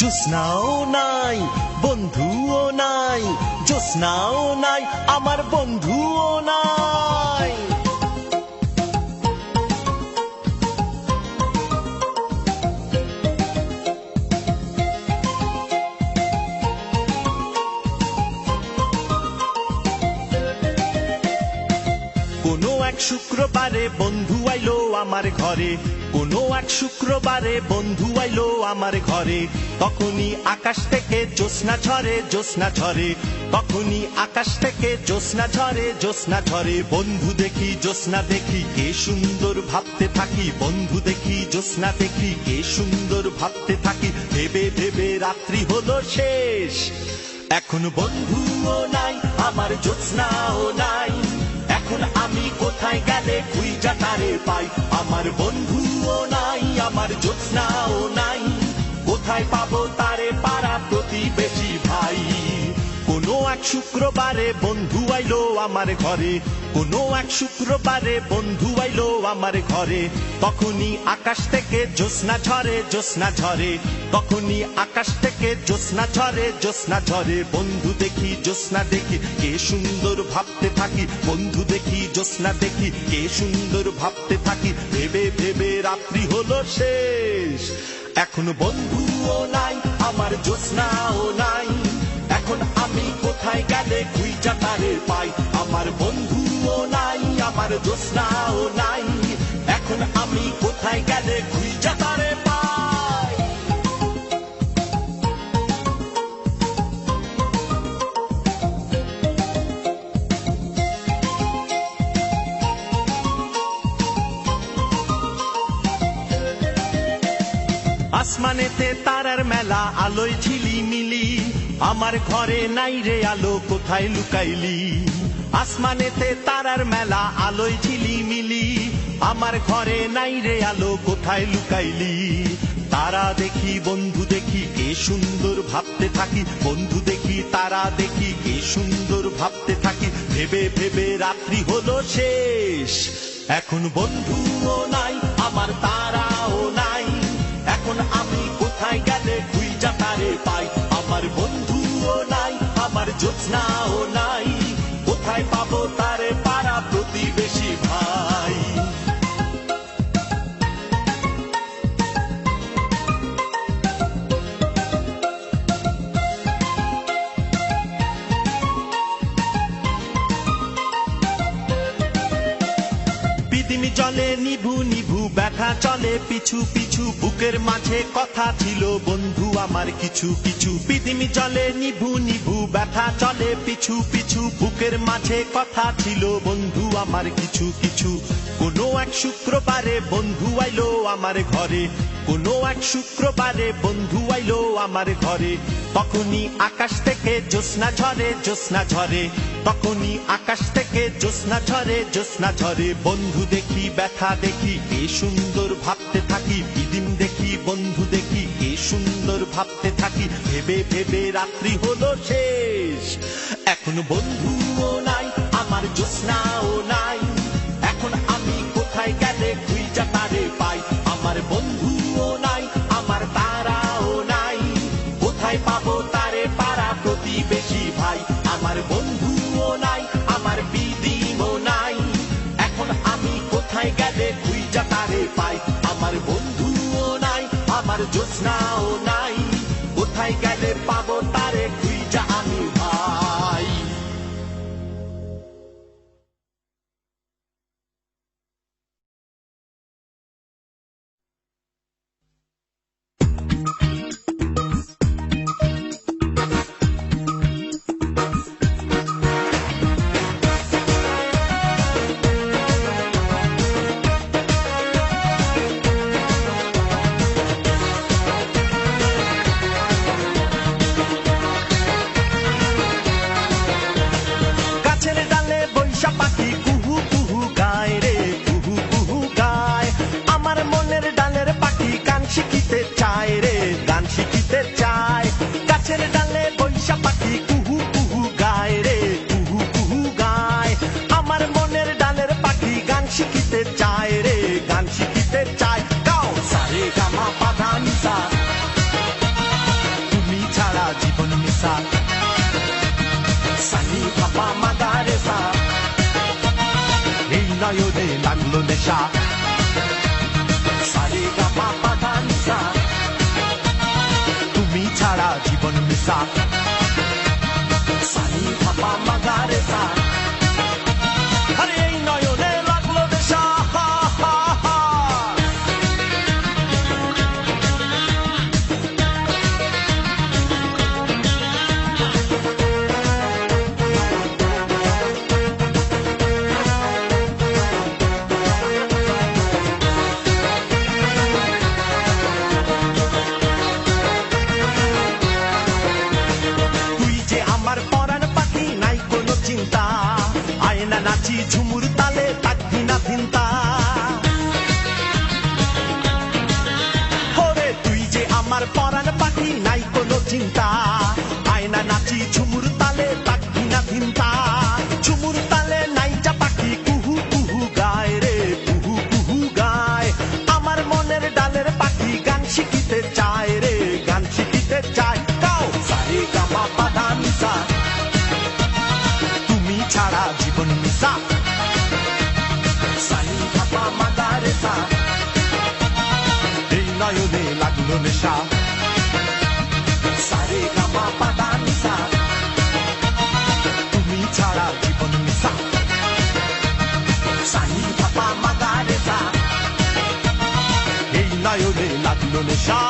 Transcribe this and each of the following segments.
জোছনাও নাই, বন্ধুও নাই, জোছনাও নাই, আমার বন্ধুও নাই। কোনো এক শুক্রবারে বন্ধু আইলো আমার ঘরে, কোনো এক শুক্রবারে বন্ধু আইলো আমার ঘরে। তখনই আকাশ থেকে জ্যোৎস্না ঝরে, জ্যোৎস্না ঝরে, তখনই আকাশ থেকে জ্যোৎস্না ঝরে, জ্যোৎস্না ঝরে। বন্ধু দেখি, জ্যোৎস্না দেখি, কে সুন্দর ভাবতে থাকি, বন্ধু দেখি, জ্যোৎস্না দেখি, কে সুন্দর ভাবতে থাকি। ভেবে ভেবে রাত্রি হলো শেষ, এখন বন্ধুও নাই, আমার জ্যোৎস্নাও নাই। এখন আমি কোথায় গেলে খুঁজা তারে পাই, আমার বন্ধুও নাই, আমার জ্যোৎস্নাও নাই। কোথায় পাবো তারে পাড়া প্রতিবেশী ভাই। কোনো এক শুক্রবারে বন্ধু আইলো আমার ঘরে, কোনো এক শুক্রবারে বন্ধু আইলো আমার ঘরে। তখনই আকাশ থেকে জ্যোৎস্না ঝরে, জ্যোৎস্না ঝরে, তখনই আকাশ থেকে জ্যোৎস্না ঝরে, জ্যোৎস্না ঝরে। বন্ধু দেখি, জ্যোৎস্না দেখি, কে সুন্দর ভাবতে থাকি, বন্ধু দেখি, জ্যোৎস্না দেখি, কে সুন্দর ভাবতে থাকি। ভেবে ভেবে রাত্রি হলো শেষ, এখন বন্ধুও নাই, আমার জ্যোৎস্নাও নাই। এখন আমি কোথায় গেলে খুঁজা তারে পাই, আমার বন্ধুও নাই, আমার জ্যোৎস্নাও নাই। এখন আমি কোথায় গেলে খুঁজা তারে পাই। আসমানেতে তারার মেলা, আলোয় ঝিলিমিলি, আমার ঘরে নাই রে আলো, কোথায় লুকাইলি। আসমানেতে তারার মেলা, আলোয় ঝিলিমিলি, আমার ঘরে নাই রে আলো, কোথায় লুকাইলি। তারা দেখি, বন্ধু দেখি, কে সুন্দর ভাবতে থাকি, বন্ধু দেখি, তারা দেখি, কে সুন্দর ভাবতে থাকি। ভেবে ভেবে রাত্রি হলো শেষ, এখন বন্ধুও নাই, আমার তারাও নাই। এখন আমি কোথায় গেলে খুঁজা তারে পাই, আমার বন্ধুও নাই, আমার জ্যোৎস্নাও নাই। কোথায় পাবো তারে পাড়া প্রতিবেশী ভাই। পৃথিবী জলে নিভু নিভু, ব্যথা চলে পিছু পিছু, বুকের মাঝে কথা ছিল বন্ধু আমার কিছু কিছু। পৃথিবী জলে নিভু নিভু, ব্যথা চলে পিছু পিছু, বুকের মাঝে কথা ছিল বন্ধু আমার কিছু কিছু। কোনো এক শুক্রবারে বন্ধু আইলো আমার ঘরে, কোনো এক শুক্রবারে বন্ধু আইলো আমার ঘরে। তখনই আকাশ থেকে জ্যোৎস্না ঝরে, জ্যোৎস্না ঝরে, তখনই আকাশ থেকে জ্যোৎস্না ঝরে, জ্যোৎস্না ঝরে। বন্ধু দেখি, ব্যথা দেখি, কে সুন্দর ভাবতে থাকি, বিদিন দেখি, বন্ধু দেখি, কে সুন্দর ভাবতে থাকি। ভেবে ভেবে রাত্রি হলো শেষ, এখন বন্ধুও নাই, আমার জ্যোৎস্নাও নাই। এখন আমি কোথায় গেলে খুঁজা তারে পাই, আমার বন্ধুও নাই, আমার তারাও নাই। কোথায় পাবো তারে পাড়া প্রতিবেশী ভাই, আমার বন্ধুও নাই, আমার বিদিনও নাই। এখন আমি কোথায় গেলে খুঁজা তারে পাই, আমার বন্ধুও নাই, আমার জ্যোৎস্নাও নাই। কোথায় গেলে পাবো তারে খুঁজা আমি ভাই। মিসা সানি ধাপা মাগারে সা আরে এই নয়নে লাগলো নেশা হা হা হা নাচি ঝুমুর তালে থাকবি না চিন্তা ওরে তুই যে আমার পরাণ পাখি নাই কোনো চিন্তা আয়না নাচি ঝুমুর তালে থাকবি না চিন্তা ঝুমুর তালে নাইচা পাখি কুহু কুহু গায় রে কুহু কুহু গায় আমার মনের ডালের পাখি গান শিখিতে চায় রে গান শিখিতে চায় গাও সারে গামা পাধা নিসা তুমি ছাড়া জীবন মিসা সানি ধাপা মাগারে সা এই নয়নে লাগলো নেশা সারে গামা পাধা নিসা তুমি ছাড়া জীবন মিসা সানি ধাপা মাগারে সা এই নয়নে লাগলো নেশা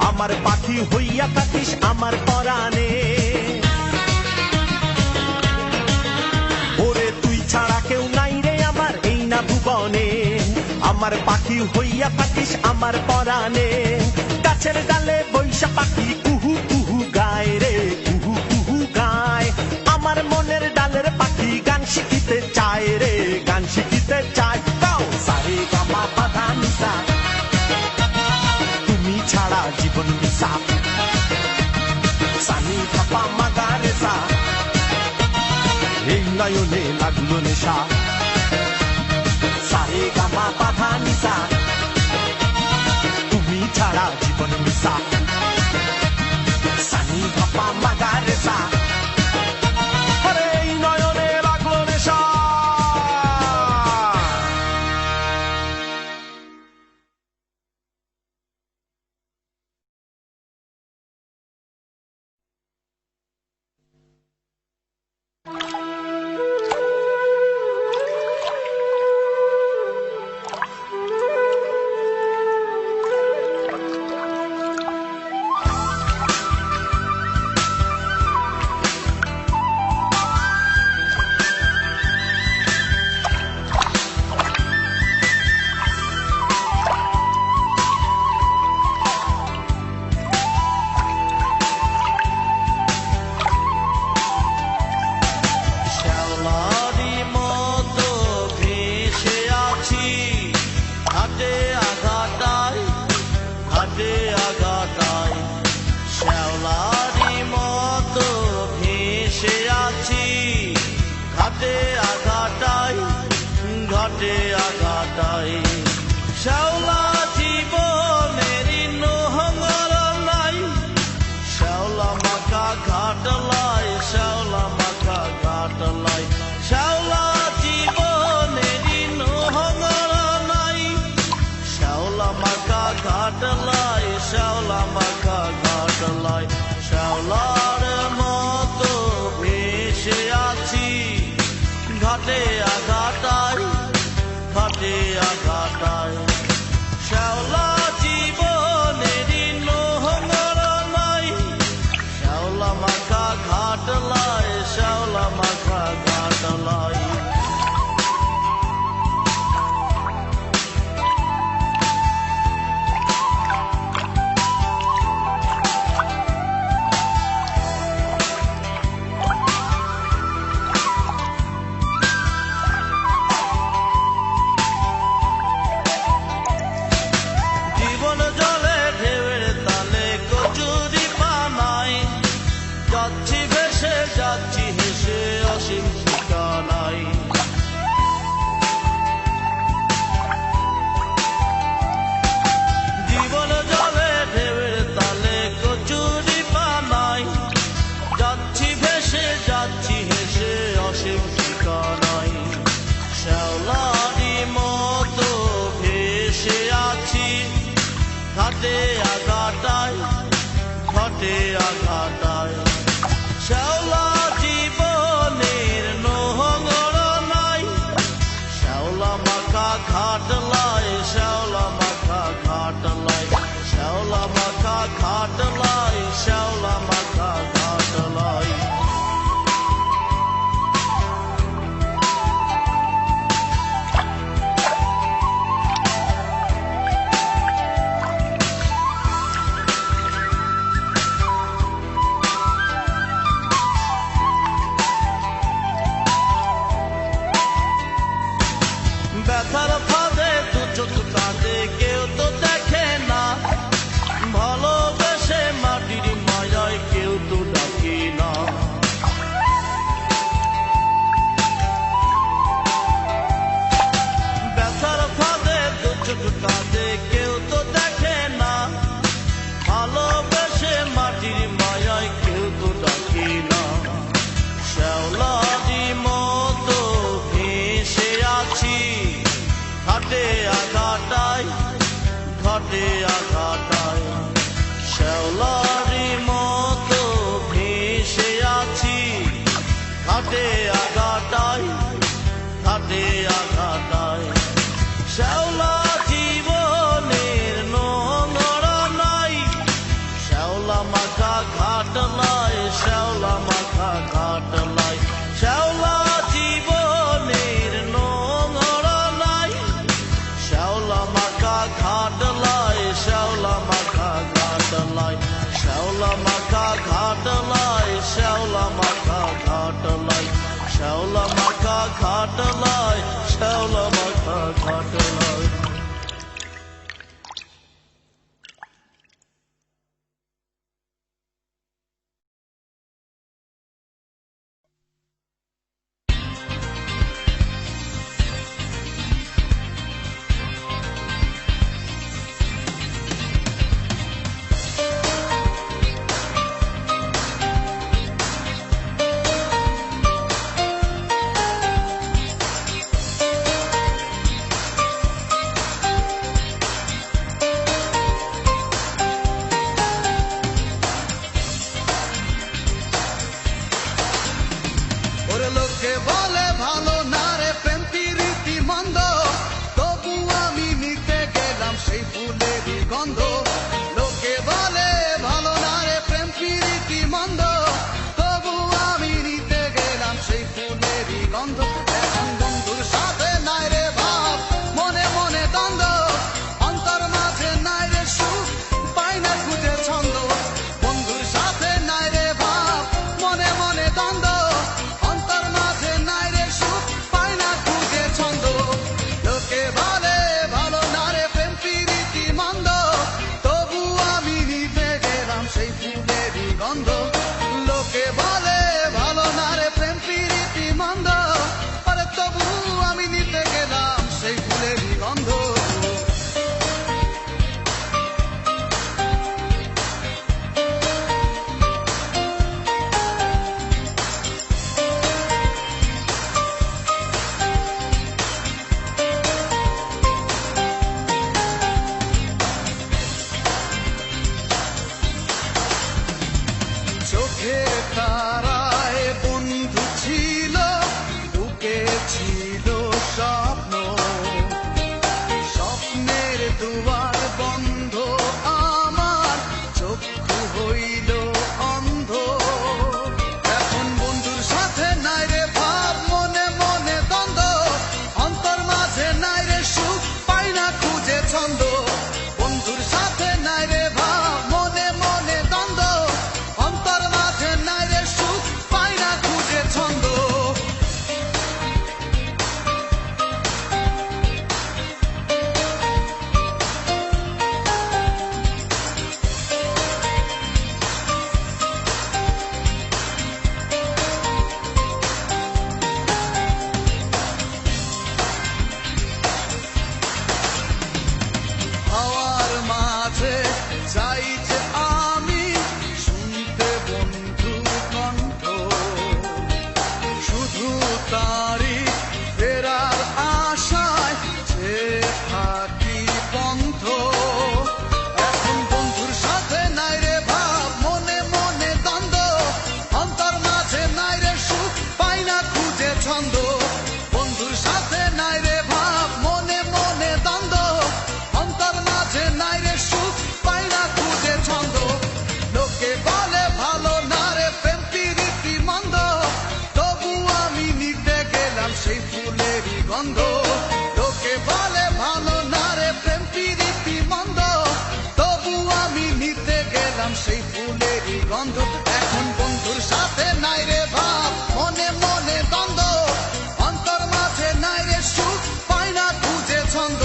আমার পাখি হইয়া থাকিস আমার পরাণে ওরে তুই ছাড়া কেউ নাই রে আমার এই না ভুবনে আমার পাখি হইয়া থাকিস আমার পরাণে গাছের ডালে বৈশা পাখি কুহু কুহু গায় রে কুহু কুহু গায় আমার মনের ডালের পাখি গান শিখিতে চায় রে গান শিখিতে চায় গাও সারে গামা পাধা নিসা ছাড়া জীবন মিসা সানি ধাপা মাগারে সা এই নয়নে লাগলো নেশা সারে গামা পাধা নিসা তুমি ছাড়া জীবন মিসা সানি ধাপা মাগারে সা আরে এই নয়নে লাগলো নেশা ঘাটে আঘাটাই শ্যাওলা জীবনেরই নহঙ্গর নাই শ্যাওলা মাখা ঘাটলাই শ্যাওলা মাখা ঘাটলাই শ্যাওলা জীবনেরই নহঙ্গর নাই শ্যাওলা মাখা ঘাটলাই শ্যাওলা মাখা ঘাটলাই শ্যাওলার মতো ভেসে আছি ঘাটে আঘাটাই ঘাটে আঘাটাই শ্যাওলা জীবনেরই নহঙ্গর নাই শ্যাওলা মাখা ঘাটলাই শ্যাওলা মাখা ঘাটলাই যাচ্ছি ভেসে যাচ্ছি হেসে অসীম শ্যাওলা জীবনের নোংরা নাই, শ্যাওলা মাখা ঘাট লাই, শ্যাওলা মাখা ঘাট লাই। শ্যাওলা জীবনের নোংরা নাই, শ্যাওলা মাখা ঘাট লাই, শ্যাওলা মাখা ঘাট লাই। শ্যাওলা মাখা ঘাট লাই, শ্যাওলা মাখা ঘাট লাই। শ্যাওলা মাখা ঘাট লাই, শ্যাওলা মাখা ঘাট লাই। ওরে লোকে বলে ভালো না রে প্রেম প্রীতি মন্দ, তবু আমি নিতে গেলাম সেই ফুলেরই গন্ধ। লোকে বলে ভালো না রে প্রেম প্রীতি মন্দ, তবু আমি নিতে গেলাম সেই ফুলেরই গন্ধ। এখন বন্ধুর সাথে নাই রে ভাব, মনে মনে দ্বন্দ্ব, অন্তর মাঝে নাই রে সুখ, পাই না খুঁজে ছন্দ। বন্ধুর সাথে নাই রে ভাব, মনে মনে দ্বন্দ্ব, অন্তর মাঝে নাই রে সুখ, পাই না খুঁজে ছন্দ। লোকে বলে ভালো না রে প্রেম প্রীতি মন্দ, তবু আমি নিতে গেলাম সেই ফুলেরই গন্ধ। লোকে বলে ভালো না রে প্রেম প্রীতি মন্দ, আরে তবু আমি নিতে গেলাম সেই ফুলেরই গন্ধ। চোখের তারায় বন্ধু ছিল, বুকে ছিল স্বপ্ন, স্বপ্নের দুয়ার বন্ধ, আমার চক্ষু হইল অন্ধ। এখন বন্ধুর সাথে নাই রে ভাব, মনে মনে দ্বন্দ্ব, অন্তর মাঝে নাই রে সুখ, পাই না খুঁজে ছন্দ। বন্ধুর সাথে নাই রে ভাব, মনে মনে দ্বন্দ্ব, অন্তর মাঝে নাই রে সুখ, পাই না খুঁজে ছন্দ। হাওয়ার মাঝে যাই যে আমি, শুনতে বন্ধু কণ্ঠ, শুধু তারি ফেরার আশায় যে থাকি পন্থ। এখন বন্ধুর সাথে নাই রে ভাব, মনে মনে দ্বন্দ্ব, অন্তর মাঝে নাই রে সুখ, পাই না খুঁজে ছন্দ। বন্ধুর সাথে নাই রে ভাব, মনে মনে দ্বন্দ্ব, অন্তর মাঝে নাই রে সুখ, পাই না খুঁজে ছন্দ। লোকে বলে ভালো না রে প্রেম প্রীতি মন্দ, তবু আমি নিতে গেলাম সেই ফুলেরই গন্ধ। লোকে বলে ভালো না রে প্রেম প্রীতি মন্দ, তবু আমি নিতে গেলাম সেই ফুলেরই গন্ধ। এখন বন্ধুর সাথে নাই রে ভাব, মনে মনে দ্বন্দ্ব, অন্তর মাঝে নাই রে সুখ, পাই না খুঁজে ছন্দ।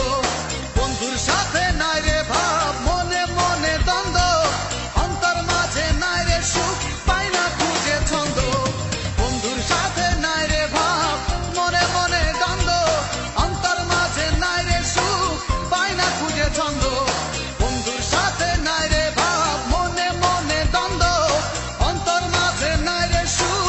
বন্ধুর সাথে নাই রে ভাব, মনে মনে দ্বন্দ্ব, অন্তর মাঝে নাই রে সুখ, পাই না খুঁজে ছন্দ। বন্ধুর সাথে নাই রে ভাব, মনে মনে দ্বন্দ্ব, অন্তর মাঝে নাই রে সুখ, পাই না খুঁজে ছন্দ। বন্ধুর সাথে নাই রে ভাব, মনে মনে দ্বন্দ্ব, অন্তর মাঝে নাই রে সুখ,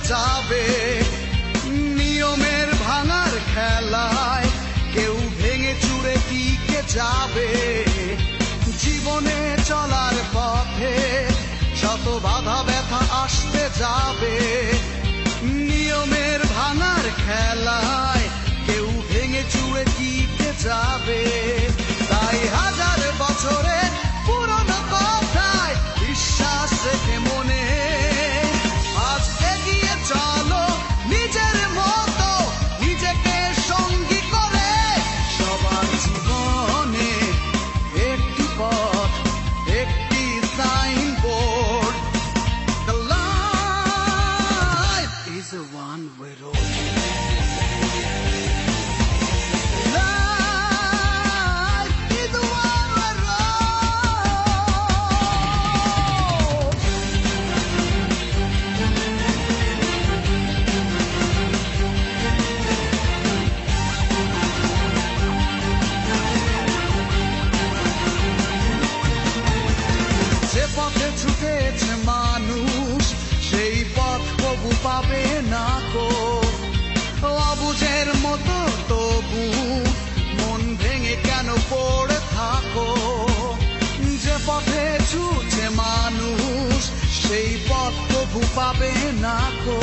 যাবে। নিয়মের ভাঙার খেলায় কেউ ভেঙে চুরে টিকে যাবে। জীবনে চলার পথে শত বাধা ব্যথা আসতে যাবে। নিয়মের ভাঙার খেলায় কেউ ভেঙে চুরে টিকে যাবে। তাই হাজার বছরের পুরনো কথায় বিশ্বাস রেখে মনে আজ এগিয়ে চলো নিজের মতো, নিজেকে সঙ্গী করে। সবার জীবনে একটি পথ, একটি signboard. The life is a one-way road. Life is a one-way road. যে পথে ছুটেছে মানুষ সেই পথ কবু পাবে না কো। অবুঝের মতো তবু মন ভেঙে কেন পড়ে থাকো। যে পথে ছুটছে মানুষ সেই পথ কবু পাবে না কো।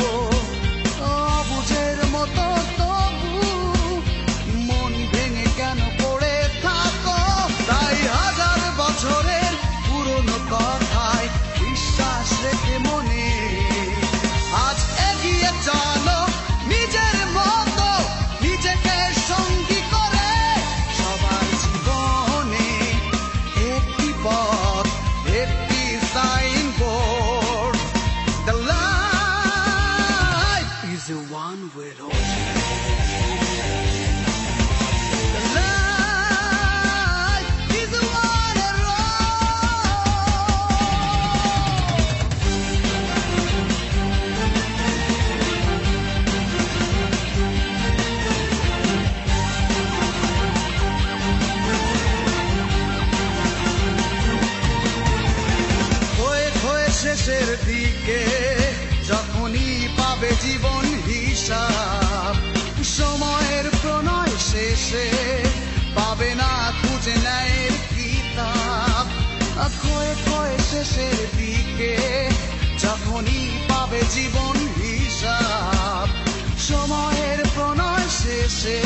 অবুঝের মতো তবু মন ভেঙে কেন পড়ে থাকো। তাই হাজার বছরের পুরনো কথায় বিশ্বাস রেখে মনে আজ এগিয়ে চলো নিজের মতো, নিজেকে সঙ্গী করে। সবার জীবনে একটি পথ, একটি signboard. The life is a one-way road. The life is a one-way road. হয়ে হয়ে শেষের দিকে যখনই পাবে জীবন হিসাব, সময়ের প্রণয় শেষে পাবে না খুঁজে ন্যায়ের কিতাব। হয়ে হয়ে শেষের দিকে যখনই পাবে জীবন হিসাব, সময়ের প্রণয় শেষে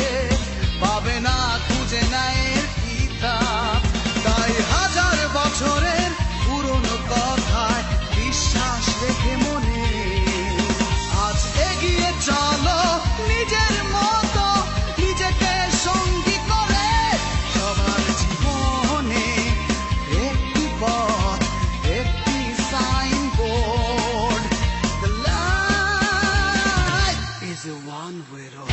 পাবে না খুঁজে ন্যায়ের কিতাব। তাই হাজার বছরের পুরনো কথায় বিশ্বাস রেখে মনে আজ এগিয়ে চলো নিজের মতো, নিজেকে সঙ্গী করে। সবার জীবনে একটি পথ, একটি signboard. The life is a one-way road.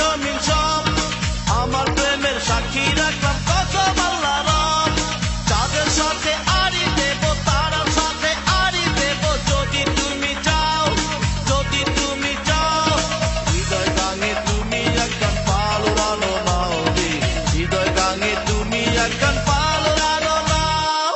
জমিন সব আমার প্রেমের সাক্ষী রাখলাম কসম আল্লাহর রব। চাঁদের সাথে আড়ি দেব, তারার সাথে আড়ি দেব, যদি তুমি চাও, যদি তুমি চাও। হৃদয় গাঙে তুমি একখান পাল উড়ানো নাও রে, হৃদয় গাঙে তুমি একখান পাল উড়ানো নাও।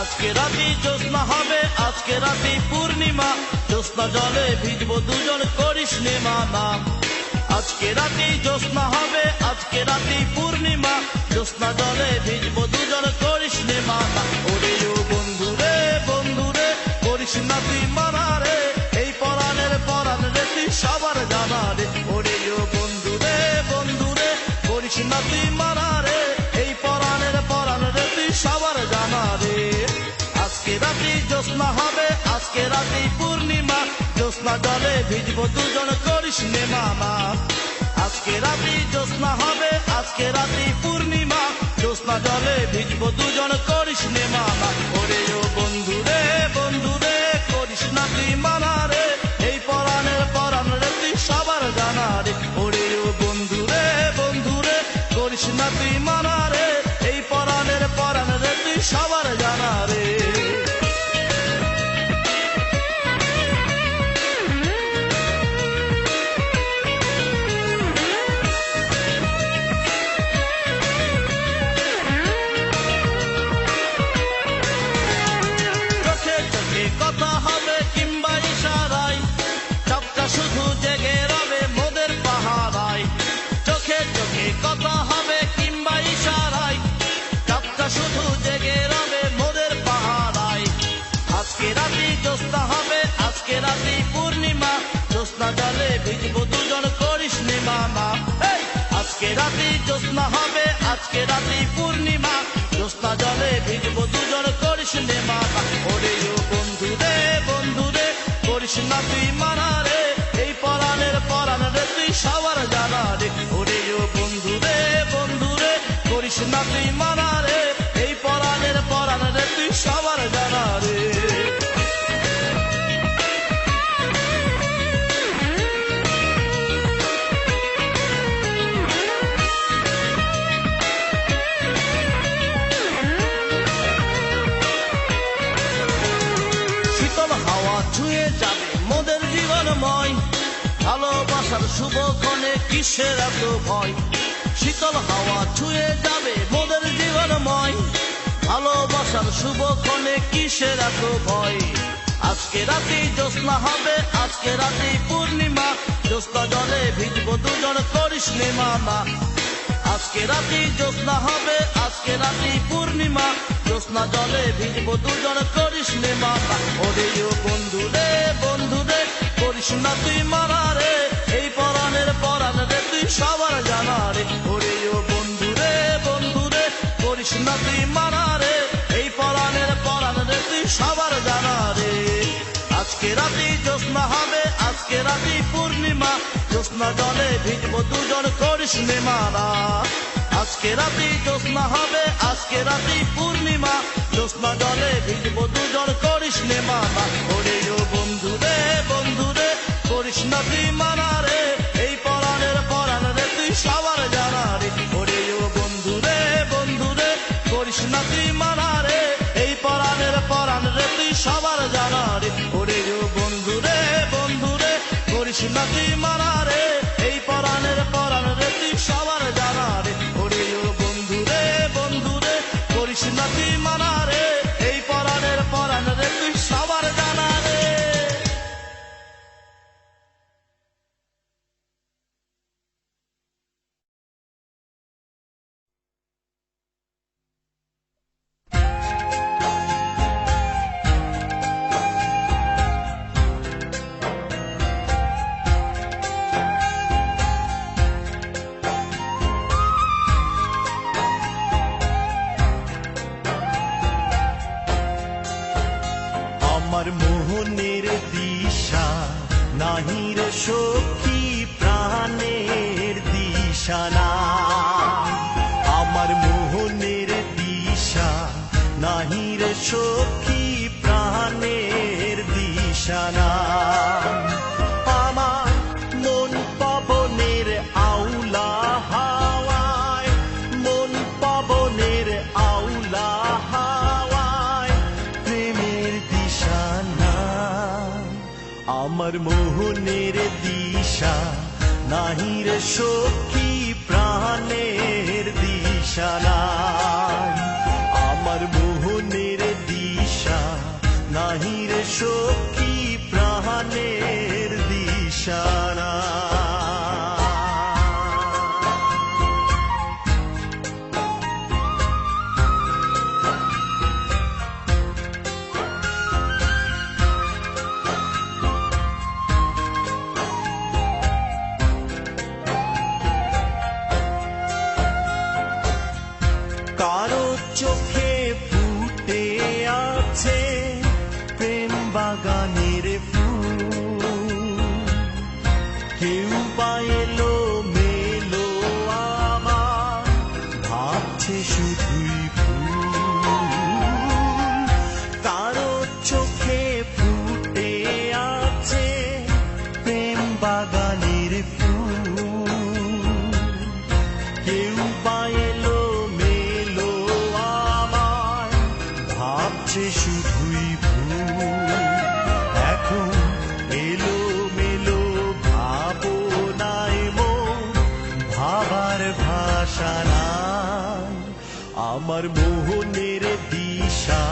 আজকে রাতে জ্যোৎস্না হবে, আজকে রাতে পূর্ণিমা, জ্যোৎস্না জলে ভিজবো দুজন, করিস নে মানা। আজকে রাতে জ্যোৎস্না হবে, আজকে রাতে পূর্ণিমা, জ্যোৎস্না জলে ভিজবো দুজন, করিস নে মানা। ওরে ও বন্ধু রে, বন্ধু রে, করিস না তুই মানা রে, এই পরাণের পরাণ রে তুই সবার জানা রে। ওরে ও বন্ধু রে, বন্ধু রে, করিস না তুই মানা রে, এই পরাণের পরাণ রে তুই সবার জানা রে। আজকে রাতে জ্যোৎস্না হবে, আজকে রাতে পূর্ণিমা, জ্যোৎস্না জলে ভিজবো দুজন, করিস নে মানা। আজকে রাতে জ্যোৎস্না হবে, আজকে রাতে পূর্ণিমা, জ্যোৎস্না জলে ভিজবো দুজন, করিস নে মানা। ওরে ও বন্ধু রে, বন্ধু রে, করিস না তুই মানা রে, এই পরাণের পরাণ রে তুই সবার জানা রে। ওরে ও বন্ধু রে, বন্ধু রে, করিস না তুই মানা রে, এই পরাণের পরাণ রে তুই সবার জানা রে। চোখে চোখে কথা হবে কিংবা ইশারায়, চাপটা শুধু জেগে রবে মোদের পাহারায়। চোখে চোখে কথা হবে কিংবা ইশারায়, চাপটা শুধু জেগে রবে মোদের পাহারায়। আজকে রাতে জ্যোৎস্না হবে, আজকে রাতে পূর্ণিমা, জ্যোৎস্না জলে ভিজবো দুজন, করিস নে মানা। আজকে রাতে জ্যোৎস্না হবে, আজকে রাতে পূর্ণিমা, জ্যোৎস্না জলে ভিজবো দুজন, করিস নে মানা। ওরে ও বন্ধু রে, বন্ধু রে, করিস না তুই মানা রে, এই পরাণের পরাণ রে তুই সবার জানা রে। ওরে ও বন্ধু রে, বন্ধু রে, করিস না তুই মানা রে, এই পরাণের পরাণ রে তুই সবার জানা রে। শীতল হাওয়া ছুঁয়ে যাবে মোদের জীবনময়, ভালোবাসার শুভক্ষণে কিসের এত ভয়। শীতল হাওয়া ছুঁয়ে যাবে মোদের জীবনময়, ভালোবাসার শুভক্ষণে কিসের এত ভয়। আজকে রাতে জ্যোৎস্না হবে, আজকে রাতে পূর্ণিমা, জ্যোৎস্না জলে ভিজবো দুজন, করিস নে মানা। আজকে রাতে জ্যোৎস্না হবে, আজকে রাতে পূর্ণিমা, জ্যোৎস্না জলে ভিজবো দুজন, করিস নে মানা। ওরে ও বন্ধু রে, বন্ধু রে, করিস না তুই মানা রে, এই পরাণের পরাণ রে তুই সবার জানা রে। ওরে ও বন্ধু রে, বন্ধু রে, করিস না তুই মানা রে, এই পরাণের পরাণ রে তুই সবার জানা রে। আজকে রাতে জ্যোৎস্না হবে, আজকে রাতে পূর্ণিমা, জ্যোৎস্না জলে ভিজবো দুজন, করিস নে মানা। আজকে রাতে জ্যোৎস্না হবে, আজকে রাতে পূর্ণিমা, জ্যোৎস্না জলে ভিজবো দুজন, করিস নে মানা। ওরে ও বন্ধু রে, বন্ধু রে, করিস না তুই মানা রে, এই পরাণের পরাণ রে তুই সবার জানা রে। ওরে ও বন্ধু রে, বন্ধু রে, করিস না তুই মানা রে, এই পরাণের পরাণ রে তুই সবার জানা রে। ওরে ও বন্ধু রে, বন্ধু রে, করিস না তুই মানা রে, এই পরাণের পরাণ রে তুই সবার জানা রে। ওরে ও বন্ধু রে, বন্ধু রে, করিস না তুই মানা রে, এই পরাণের পরাণ রে তুই সবার জানা রে। আমার মোহনের দিশা নাহির সখী, প্রাণের দিশা না। আমার মোহনের দিশা নাহির সখী, প্রাণের দিশা না। আমার মন পবনের আউলা হাওয়ায়, মন পবনের আউলা হাওয়ায়, প্রেমের দিশা না। আমার মোহনের দিশা নাহির সখী, প্রাণের দিশা না। আমার মোহনের দিশা সখী প্রাণের দিশানা কারো চোখে ফুটে আছে প্রেম বাগানের ফুল কেউ বা এলো মেলো আমার ভাবছে শুধুই ফুল কারো চোখে ফুটে আছে প্রেম বাগানের ফুল কেউ বা এলো শুধুই ভুল এখন এলো মেলো ভাবনায় মন ভাবার ভাষা নাই আমার মোহনের দিশা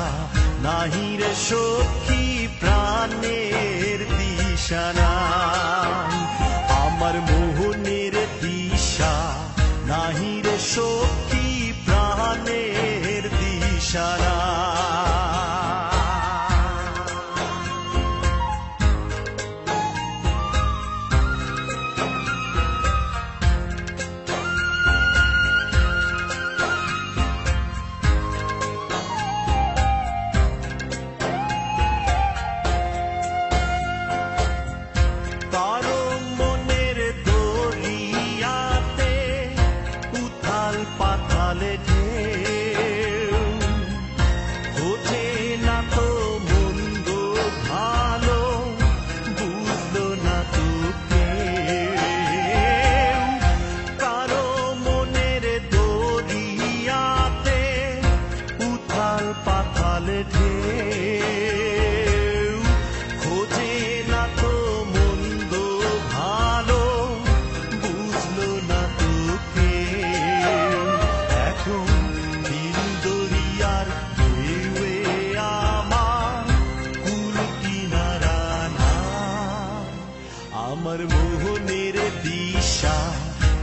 নাহি রে সখী প্রাণের দিশা নাই আমার মোহনের দিশা নাহি রে সখী প্রাণের দিশা নাই পাতালে ঢেউ বোঝে না তো মন্দ ভালো বুঝলো না তো কেউ কারো মনের দরিয়াতে উথাল পাতালে ঢেউ খোঁজে না তো মন্দ ভালো বুঝলো না তো দিন দরিয়ার ঢেউয়ে আমার কুল কিনারা না আমার মোহনের দিশা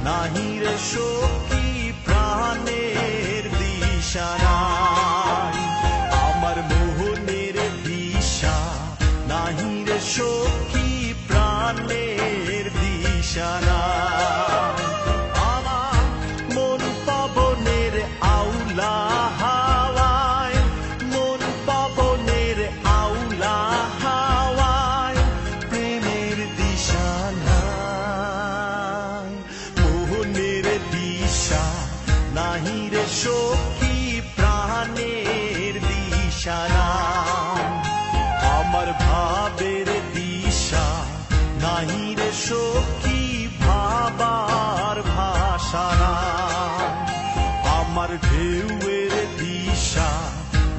নাহি রে সখী প্রাণের দিশা নাই আমার মোহনের দিশা নাহি রে সখী প্রাণের দিশা নাই আমার মন পাবনের আউলা হাওয়ায় মন পাবনের আউলা হাওয়ায় প্রেমের দিশা নাই মোহনের দিশা নাহি রে সখী প্রাণের দিশা নাই আমার ভাবের দিশা নাহি রে সখী ভাবার ভাষা নাই আমার ঢেউয়ের দিশা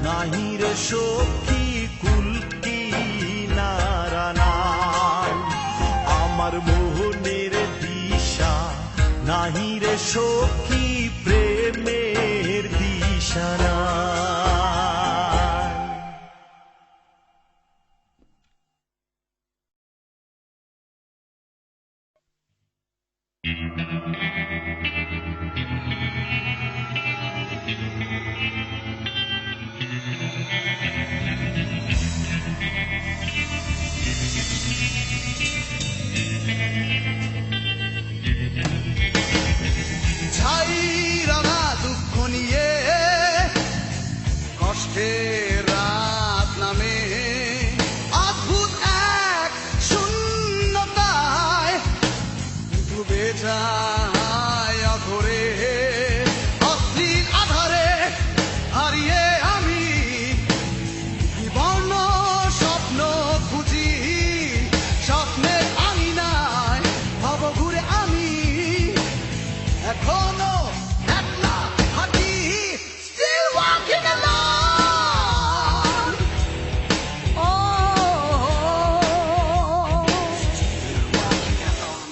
নাহি রে সখী কুল কিনারা নাই আমার মোহনের দিশা নাহি রে সখী প্রেমের দিশা নাই ছাইরা না দুঃখ নিয়ে কষ্টের রাত নামে অদ্ভুত এক শূন্যতায় ডুবে যায় অঘরে অস্থির আধারে হারিয়ে আমি বিবর্ণ স্বপ্ন খুঁজি স্বপ্নের আঙিনায় ভব ঘুরে আমি এখনো একলা হাঁটি still walking alone still walking alone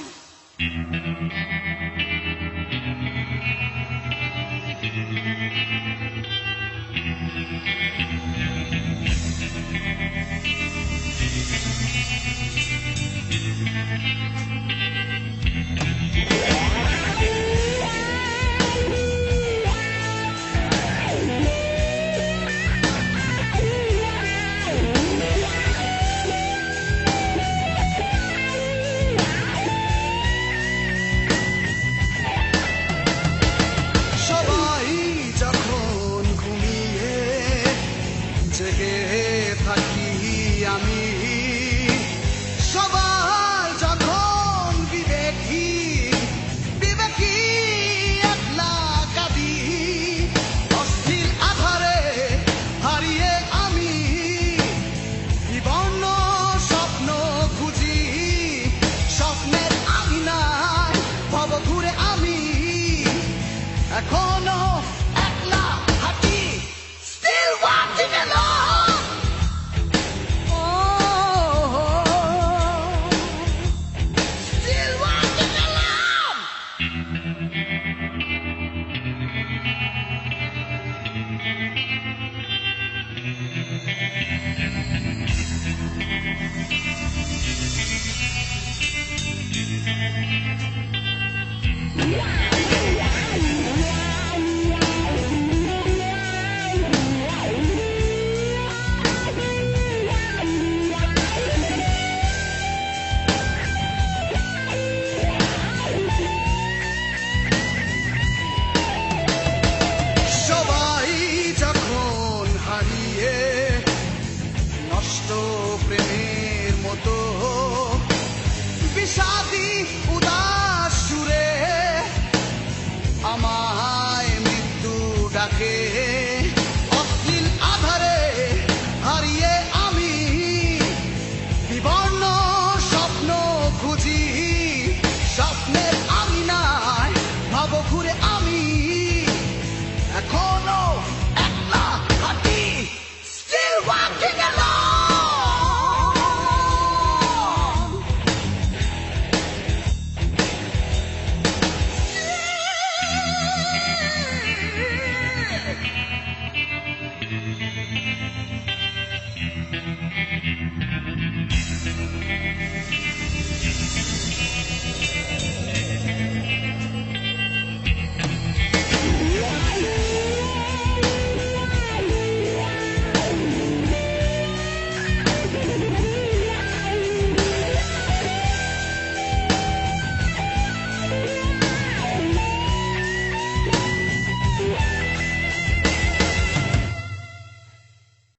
জেগে থাকি আমি সবার যখন বিবেকী বিবেকী একলা কাঁদি অস্থির আধারে হারিয়ে আমি বিবর্ণ স্বপ্ন খুঁজি স্বপ্নের আঙিনায় ভব ঘুরে আমি এখনো একলা হাঁটি still walking alone still walking alone সবাই যখন হারিয়ে নষ্ট প্রেমের মতো বিষাদী উদাস সুরে আমায় মৃত্যু ডাকে অশ্লীল আধারে হারিয়ে আমি বিবর্ণ স্বপ্ন খুঁজি স্বপ্নের আঙিনায় ভাব ঘুরে আমি এখনো একলা হাঁটি still walking alone